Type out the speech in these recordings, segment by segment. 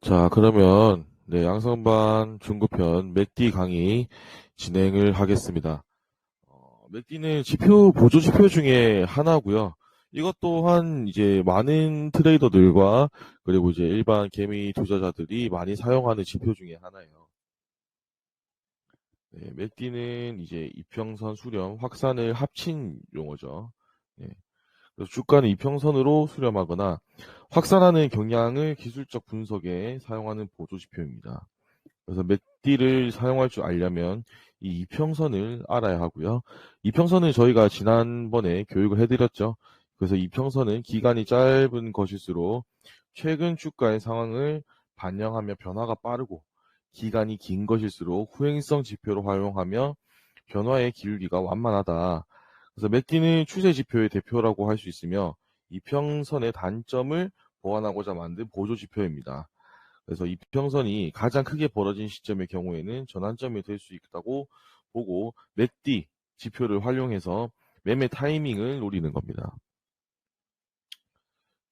자, 그러면 양성반 중급편 맥디 강의 진행을 하겠습니다. 맥디는 지표 보조 지표 중에 하나고요. 이것 또한 이제 많은 트레이더들과 그리고 이제 일반 개미 투자자들이 많이 사용하는 지표 중에 하나예요. 네, 맥디는 이제 이평선, 수렴, 확산을 합친 용어죠. 네, 그래서 주가는 이평선으로 수렴하거나 확산하는 경향을 기술적 분석에 사용하는 보조 지표입니다. 그래서 맥디를 사용할 줄 알려면 이 이평선을 알아야 하고요. 이평선은 저희가 지난번에 교육을 해드렸죠. 그래서 이평선은 기간이 짧은 것일수록 최근 주가의 상황을 반영하며 변화가 빠르고, 기간이 긴 것일수록 후행성 지표로 활용하며 변화의 기울기가 완만하다. 그래서 맥디는 추세 지표의 대표라고 할 수 있으며 이평선의 단점을 보완하고자 만든 보조 지표입니다. 그래서 이평선이 가장 크게 벌어진 시점의 경우에는 전환점이 될 수 있다고 보고 맥디 지표를 활용해서 매매 타이밍을 노리는 겁니다.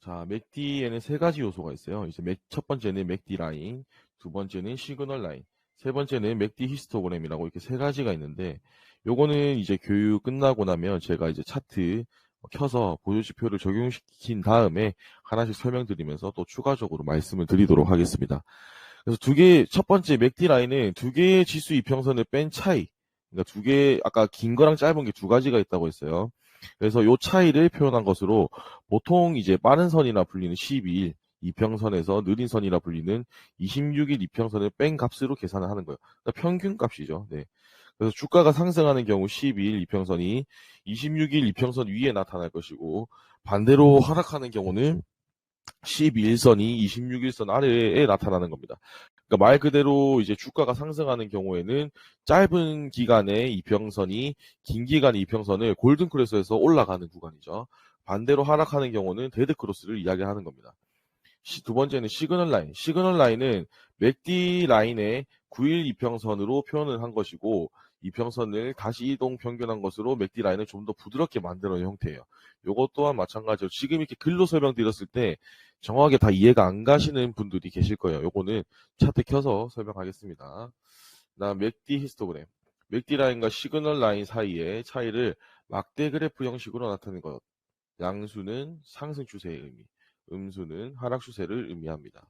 자, 맥디에는 세 가지 요소가 있어요. 이제 첫 번째는 맥디 라인, 두 번째는 시그널 라인, 세 번째는 맥디 히스토그램이라고 이렇게 세 가지가 있는데, 요거는 이제 교육 끝나고 나면 제가 이제 차트 켜서 보조 지표를 적용시킨 다음에 하나씩 설명드리면서 또 추가적으로 말씀을 드리도록 하겠습니다. 그래서 첫 번째 맥디 라인은 두 개의 지수 이평선을 뺀 차이. 그러니까 아까 긴 거랑 짧은 게 두 가지가 있다고 했어요. 그래서 요 차이를 표현한 것으로 보통 이제 빠른 선이라 불리는 12일 이평선에서 느린 선이라 불리는 26일 이평선을 뺀 값으로 계산을 하는 거예요. 그러니까 평균 값이죠. 네. 그래서 주가가 상승하는 경우 12일 이평선이 26일 이평선 위에 나타날 것이고, 반대로 하락하는 경우는 12일선이 26일선 아래에 나타나는 겁니다. 그러니까 말 그대로 이제 주가가 상승하는 경우에는 짧은 기간의 이평선이 긴 기간의 이평선을 골든크로스에서 올라가는 구간이죠. 반대로 하락하는 경우는 데드크로스를 이야기하는 겁니다. 두 번째는 시그널 라인. 시그널 라인은 맥디 라인의 9일 이평선으로 표현을 한 것이고, 이평선을 다시 이동 평균한 것으로 맥디 라인을 좀 더 부드럽게 만드는 형태예요. 요것 또한 마찬가지로 지금 이렇게 글로 설명드렸을 때 정확하게 다 이해가 안 가시는 분들이 계실 거예요. 요거는 차트 켜서 설명하겠습니다. 다음 맥디 히스토그램. 맥디 라인과 시그널 라인 사이의 차이를 막대 그래프 형식으로 나타내는 것. 양수는 상승 추세의 의미, 음수는 하락 추세를 의미합니다.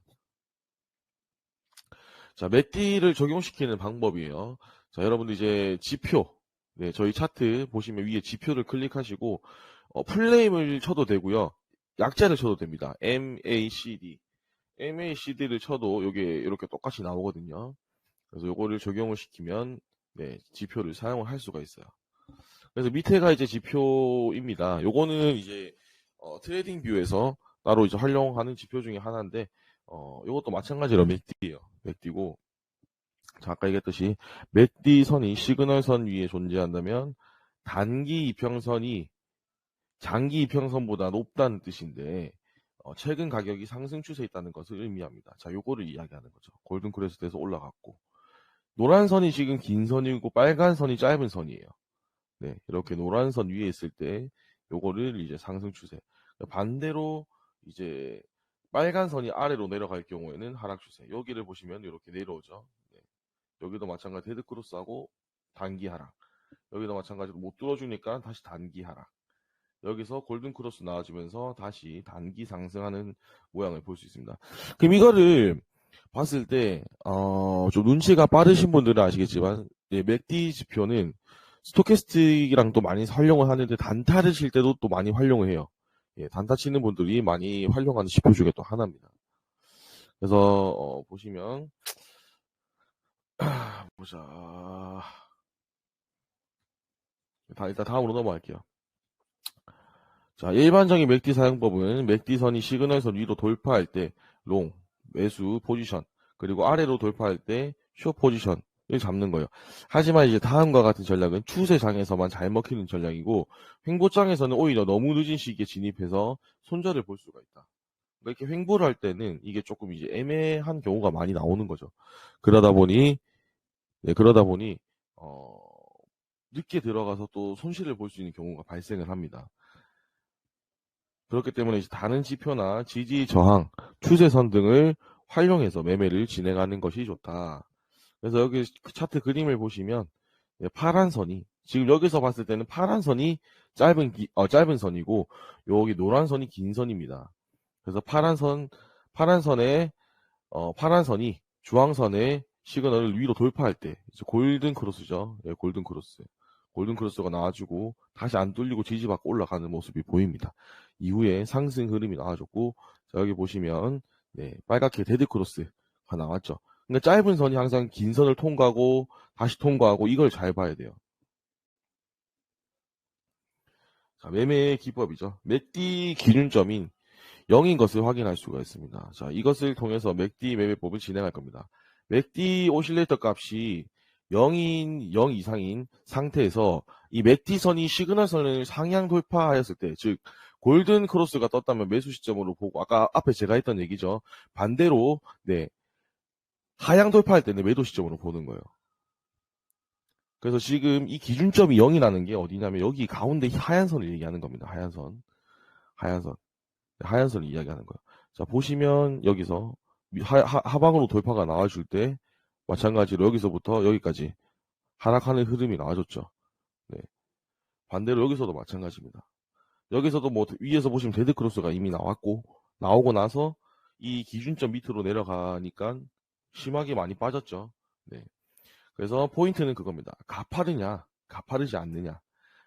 자, 맥디를 적용시키는 방법이에요. 자, 여러분들 이제 지표, 네, 저희 차트 보시면 위에 지표를 클릭하시고 풀네임을 쳐도 되고요. 약자를 쳐도 됩니다. MACD. MACD를 쳐도 이게 이렇게 똑같이 나오거든요. 그래서 요거를 적용을 시키면 네, 지표를 사용을 할 수가 있어요. 그래서 밑에가 이제 지표입니다. 요거는 이제 트레이딩 뷰에서 따로 이제 활용하는 지표 중에 하나인데, 요것도 마찬가지로 맥디예요. 맥디고, 자, 아까 얘기했듯이 맥디 선이 시그널 선 위에 존재한다면 단기 이평선이 장기 이평선보다 높다는 뜻인데, 최근 가격이 상승 추세에 있다는 것을 의미합니다. 자, 요거를 이야기하는 거죠. 골든 크레스트에서 올라갔고, 노란 선이 지금 긴 선이고 빨간 선이 짧은 선이에요. 네, 이렇게 노란 선 위에 있을 때 요거를 이제 상승 추세. 반대로 이제 빨간 선이 아래로 내려갈 경우에는 하락 추세. 여기를 보시면 이렇게 내려오죠. 네, 여기도 마찬가지 데드 크로스하고 단기 하락. 여기도 마찬가지로 못 뚫어주니까 다시 단기 하락. 여기서 골든 크로스 나와주면서 다시 단기 상승하는 모양을 볼 수 있습니다. 그럼 이거를 봤을 때, 좀 눈치가 빠르신 분들은 아시겠지만, 네, 맥디 지표는 스토캐스틱이랑 또 많이 활용을 하는데, 단타를 칠 때도 또 많이 활용을 해요. 예, 단타 치는 분들이 많이 활용하는 지표 중에 또 하나입니다. 그래서, 보시면, 보자. 일단 다음으로 넘어갈게요. 자, 일반적인 맥디 사용법은 맥디 선이 시그널선 위로 돌파할 때, 롱, 매수, 포지션, 그리고 아래로 돌파할 때, 쇼 포지션을 잡는 거예요. 하지만 이제 다음과 같은 전략은 추세장에서만 잘 먹히는 전략이고, 횡보장에서는 오히려 너무 늦은 시기에 진입해서 손절을 볼 수가 있다. 이렇게 횡보를 할 때는 이게 조금 이제 애매한 경우가 많이 나오는 거죠. 그러다 보니, 네, 그러다 보니, 어, 늦게 들어가서 또 손실을 볼 수 있는 경우가 발생을 합니다. 그렇기 때문에 이제 다른 지표나 지지 저항, 추세선 등을 활용해서 매매를 진행하는 것이 좋다. 그래서 여기 그 차트 그림을 보시면 파란 선이 지금 여기서 봤을 때는 파란 선이 짧은 선이고 여기 노란 선이 긴 선입니다. 그래서 파란 선이 주황선의 시그널을 위로 돌파할 때 이제 골든 크로스죠. 예, 골든 크로스. 골든 크로스가 나와주고 다시 안 뚫리고 지지받고 올라가는 모습이 보입니다. 이후에 상승 흐름이 나와줬고 자, 여기 보시면 네, 빨갛게 데드 크로스가 나왔죠. 그러니까 짧은 선이 항상 긴 선을 통과하고 다시 통과하고 이걸 잘 봐야 돼요. 자, 매매의 기법이죠. 맥디 기준점인 0인 것을 확인할 수가 있습니다. 자, 이것을 통해서 맥디 매매법을 진행할 겁니다. 맥디 오실레이터 값이 0 이상인 상태에서 이 맥디 선이 시그널 선을 상향 돌파하였을 때, 즉 골든 크로스가 떴다면 매수 시점으로 보고 아까 앞에 제가 했던 얘기죠. 반대로 네, 하향 돌파할 때는 매도 시점으로 보는 거예요. 그래서 지금 이 기준점이 0이라는 게 어디냐면 여기 가운데 하얀 선을 얘기하는 겁니다. 하얀 선. 하얀 선을 이야기하는 거예요. 자, 보시면 여기서 하방으로 돌파가 나와줄 때 마찬가지로 여기서부터 여기까지 하락하는 흐름이 나와줬죠. 네. 반대로 여기서도 마찬가지입니다. 여기서도 뭐 위에서 보시면 데드크로스가 이미 나오고 나서 이 기준점 밑으로 내려가니까 심하게 많이 빠졌죠. 네. 그래서 포인트는 그겁니다. 가파르냐, 가파르지 않느냐.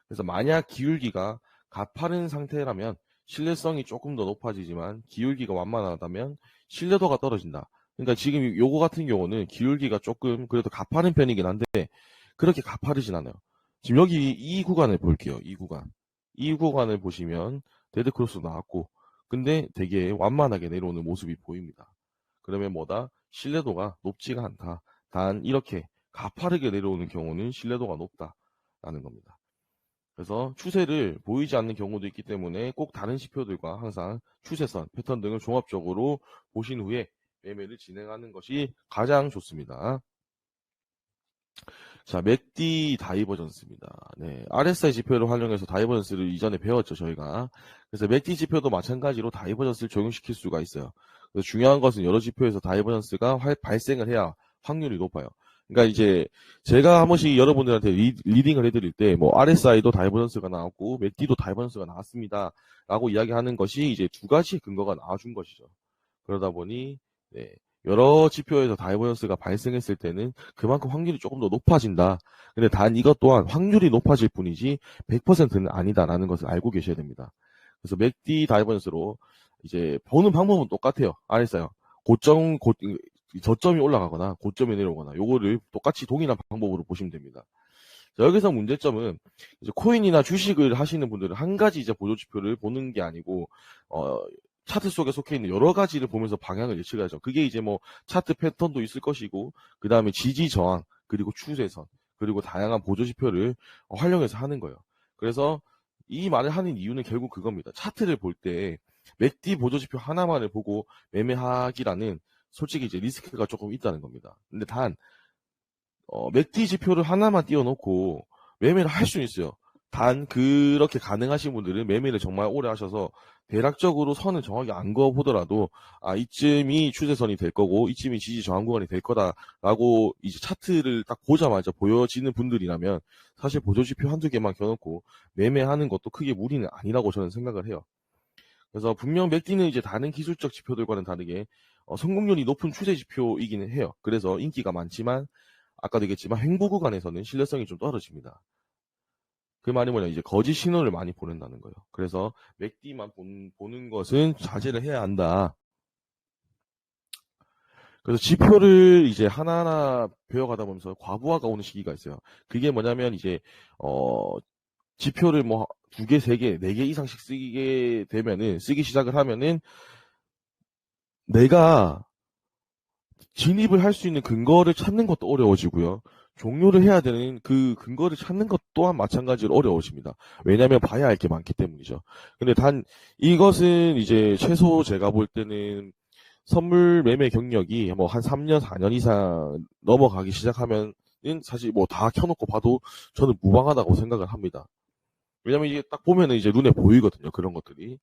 그래서 만약 기울기가 가파른 상태라면 신뢰성이 조금 더 높아지지만 기울기가 완만하다면 신뢰도가 떨어진다. 그러니까 지금 요거 같은 경우는 기울기가 조금 그래도 가파른 편이긴 한데 그렇게 가파르진 않아요. 지금 여기 이 구간을 볼게요. 이 구간을 보시면 데드크로스 나왔고 근데 되게 완만하게 내려오는 모습이 보입니다. 그러면 뭐다? 신뢰도가 높지가 않다. 단 이렇게 가파르게 내려오는 경우는 신뢰도가 높다라는 겁니다. 그래서 추세를 보이지 않는 경우도 있기 때문에 꼭 다른 지표들과 항상 추세선, 패턴 등을 종합적으로 보신 후에 매매를 진행하는 것이 가장 좋습니다. 자, 맥디 다이버전스입니다. 네, RSI 지표를 활용해서 다이버전스를 이전에 배웠죠, 저희가. 그래서 맥디 지표도 마찬가지로 다이버전스를 적용시킬 수가 있어요. 그래서 중요한 것은 여러 지표에서 다이버전스가 발생을 해야 확률이 높아요. 그러니까 이제 제가 한 번씩 여러분들한테 리딩을 해드릴 때 뭐 RSI도 다이버전스가 나왔고 맥디도 다이버전스가 나왔습니다. 라고 이야기하는 것이 이제 두 가지 근거가 나와준 것이죠. 그러다 보니 네, 여러 지표에서 다이버전스가 발생했을 때는 그만큼 확률이 조금 더 높아진다. 근데 단 이것 또한 확률이 높아질 뿐이지 100%는 아니다라는 것을 알고 계셔야 됩니다. 그래서 맥디 다이버전스로 이제 보는 방법은 똑같아요. RSI요. 저점이 올라가거나 고점이 내려오거나 요거를 똑같이 동일한 방법으로 보시면 됩니다. 자, 여기서 문제점은 이제 코인이나 주식을 하시는 분들은 한 가지 이제 보조지표를 보는 게 아니고 차트 속에 속해 있는 여러 가지를 보면서 방향을 예측하죠. 그게 이제 뭐 차트 패턴도 있을 것이고 그 다음에 지지 저항 그리고 추세선 그리고 다양한 보조지표를 활용해서 하는 거예요. 그래서 이 말을 하는 이유는 결국 그겁니다. 차트를 볼 때 맥디 보조지표 하나만을 보고 매매하기라는 솔직히 이제 리스크가 조금 있다는 겁니다. 근데 단 맥디 지표를 하나만 띄워놓고 매매를 할 수는 있어요. 단 그렇게 가능하신 분들은 매매를 정말 오래 하셔서 대략적으로 선을 정확히 안 그어보더라도 이쯤이 추세선이 될 거고 이쯤이 지지 저항 구간이 될 거다라고 이제 차트를 딱 보자마자 보여지는 분들이라면 사실 보조지표 한두 개만 켜놓고 매매하는 것도 크게 무리는 아니라고 저는 생각을 해요. 그래서 분명 맥디는 이제 다른 기술적 지표들과는 다르게 성공률이 높은 추세 지표이기는 해요. 그래서 인기가 많지만 아까도 얘기했지만 횡보 구간에서는 신뢰성이 좀 떨어집니다. 그 말이 뭐냐 이제 거짓 신호를 많이 보낸다는 거예요. 그래서 맥디만 보는 것은 자제를 해야 한다. 그래서 지표를 이제 하나하나 배워가다 보면서 과부하가 오는 시기가 있어요. 그게 뭐냐면 이제 지표를 뭐 2개, 3개, 4개 이상씩 쓰기 시작을 하면은 내가 진입을 할 수 있는 근거를 찾는 것도 어려워지고요. 종료를 해야 되는 그 근거를 찾는 것 또한 마찬가지로 어려워집니다. 왜냐하면 봐야 할 게 많기 때문이죠. 근데 단 이것은 이제 최소 제가 볼 때는 선물 매매 경력이 뭐 한 3년, 4년 이상 넘어가기 시작하면은 사실 뭐 다 켜놓고 봐도 저는 무방하다고 생각을 합니다. 왜냐면 이게 딱 보면은 이제 눈에 보이거든요. 그런 것들이.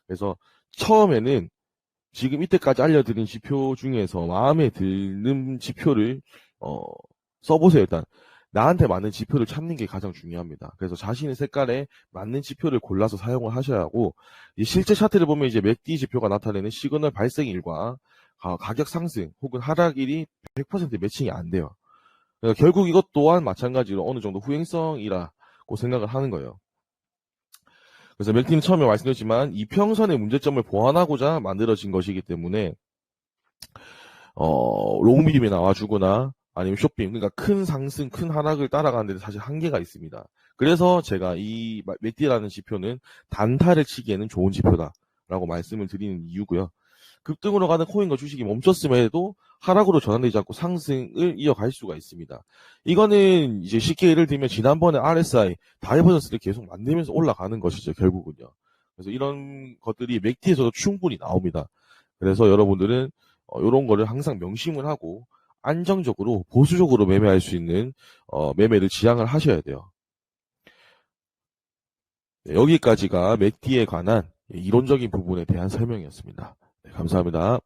그래서 처음에는 지금 이때까지 알려드린 지표 중에서 마음에 드는 지표를 써보세요. 일단 나한테 맞는 지표를 찾는 게 가장 중요합니다. 그래서 자신의 색깔에 맞는 지표를 골라서 사용을 하셔야 하고, 이 실제 차트를 보면 이제 맥D 지표가 나타내는 시그널 발생일과 가격 상승 혹은 하락일이 100% 매칭이 안 돼요. 그러니까 결국 이것 또한 마찬가지로 어느 정도 후행성이라고 생각을 하는 거예요. 그래서 맥디는 처음에 말씀드렸지만 이평선의 문제점을 보완하고자 만들어진 것이기 때문에 롱미dim에 나와주거나 아니면 쇼핑, 그러니까 큰 상승, 큰 하락을 따라가는 데 사실 한계가 있습니다. 그래서 제가 이 맥디라는 지표는 단타를 치기에는 좋은 지표다라고 말씀을 드리는 이유고요. 급등으로 가는 코인과 주식이 멈췄음에도 하락으로 전환되지 않고 상승을 이어갈 수가 있습니다. 이거는 이제 쉽게 예를 들면 지난번에 RSI 다이버전스를 계속 만들면서 올라가는 것이죠, 결국은요. 그래서 이런 것들이 맥디에서도 충분히 나옵니다. 그래서 여러분들은 이런 거를 항상 명심을 하고 안정적으로 보수적으로 매매할 수 있는 매매를 지향을 하셔야 돼요. 네, 여기까지가 맥디에 관한 이론적인 부분에 대한 설명이었습니다. 네, 감사합니다.